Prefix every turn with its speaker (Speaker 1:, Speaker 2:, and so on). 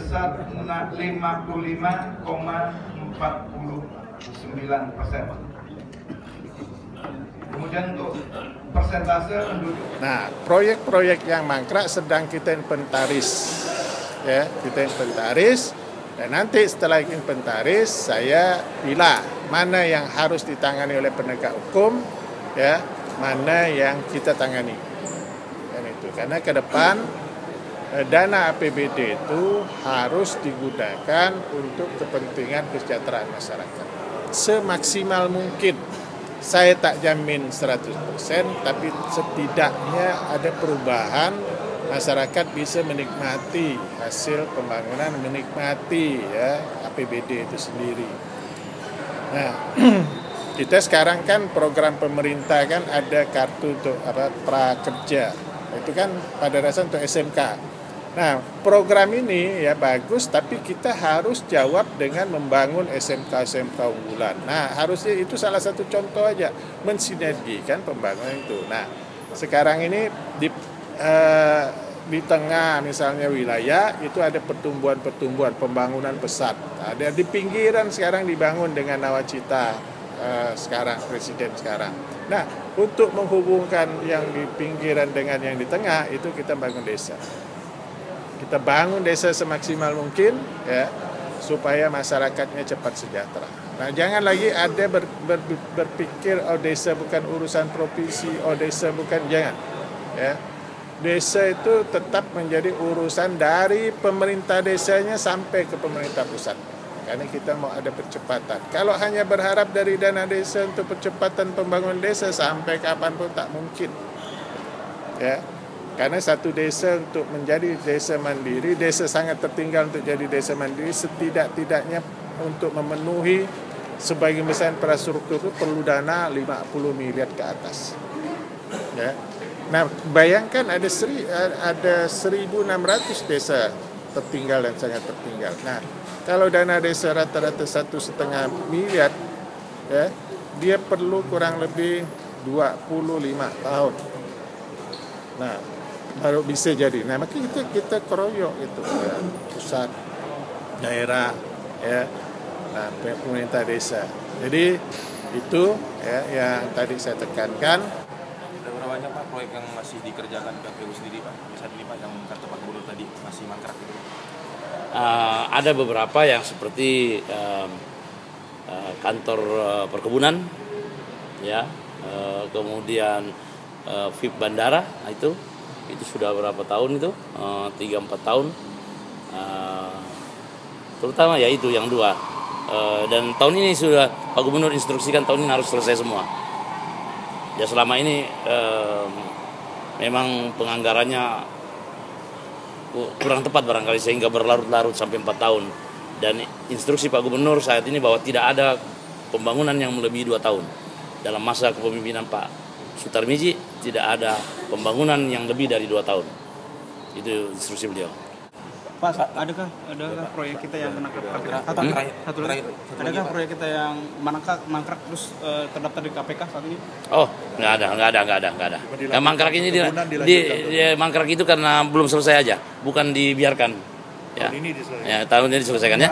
Speaker 1: sebesar 55,49%. Kemudian untuk persentase penduduk.
Speaker 2: Nah, proyek-proyek yang mangkrak sedang kita inventaris, ya, kita inventaris, dan nanti setelah inventaris saya pilih mana yang harus ditangani oleh penegak hukum, ya, mana yang kita tangani, dan itu karena ke depan dana APBD itu harus digunakan untuk kepentingan kesejahteraan masyarakat semaksimal mungkin. Saya tak jamin 100%, tapi setidaknya ada perubahan, masyarakat bisa menikmati hasil pembangunan, menikmati ya APBD itu sendiri. Nah, kita sekarang kan program pemerintah kan ada kartu untuk prakerja, itu kan pada dasarnya untuk SMK. Nah, program ini ya bagus, tapi kita harus jawab dengan membangun SMK-SMK unggulan. Nah, harusnya itu salah satu contoh aja, mensinergikan pembangunan itu. Nah, sekarang ini di tengah misalnya wilayah itu ada pertumbuhan pembangunan pesat. Ada di pinggiran sekarang dibangun dengan nawacita sekarang, presiden sekarang. Nah, untuk menghubungkan yang di pinggiran dengan yang di tengah itu kita bangun desa. Kita bangun desa semaksimal mungkin ya supaya masyarakatnya cepat sejahtera. Nah, jangan lagi ada berpikir oh desa bukan urusan provinsi, oh desa bukan, jangan. Ya. Desa itu tetap menjadi urusan dari pemerintah desanya sampai ke pemerintah pusat. Karena kita mau ada percepatan. Kalau hanya berharap dari dana desa untuk percepatan pembangunan desa sampai kapanpun tak mungkin. Ya. Karena satu desa untuk menjadi desa mandiri, desa sangat tertinggal untuk jadi desa mandiri, setidak-tidaknya untuk memenuhi sebagian besar infrastruktur itu perlu dana 50 miliar ke atas. Ya. Nah, bayangkan ada 1.600 desa tertinggal dan sangat tertinggal. Nah, kalau dana desa rata-rata 1,5 miliar, ya, dia perlu kurang lebih 25 tahun. Nah, baru bisa jadi. Nah, makanya kita keroyok itu ya, pusat, daerah, ya, nah, pemerintah desa. Jadi itu ya yang tadi saya tekankan.
Speaker 3: Ada berapa banyak Pak proyek yang masih dikerjakan KPU sendiri Pak? Bisa dilipat yang kata Pak Gubernur tadi masih mangkrak gitu.
Speaker 4: Ada beberapa yang seperti kantor perkebunan, ya, kemudian VIP bandara, nah itu sudah berapa tahun itu, 3-4 tahun, terutama ya itu yang 2, dan tahun ini sudah Pak Gubernur instruksikan tahun ini harus selesai semua. Ya selama ini memang penganggarannya kurang tepat barangkali sehingga berlarut-larut sampai 4 tahun, dan instruksi Pak Gubernur saat ini bahwa tidak ada pembangunan yang melebihi 2 tahun. Dalam masa kepemimpinan Pak Sutarmiji tidak ada pembangunan yang lebih dari 2 tahun. Itu instruksi beliau.
Speaker 5: Pak, adakah proyek kita yang menangkap adakah proyek kita yang mangkrak terus terdaftar di KPK saat ini? Oh,
Speaker 4: nggak ada. Yang mangkrak ini mangkrak itu karena belum selesai aja, bukan dibiarkan. Ya, tahun ini diselesaikan ya.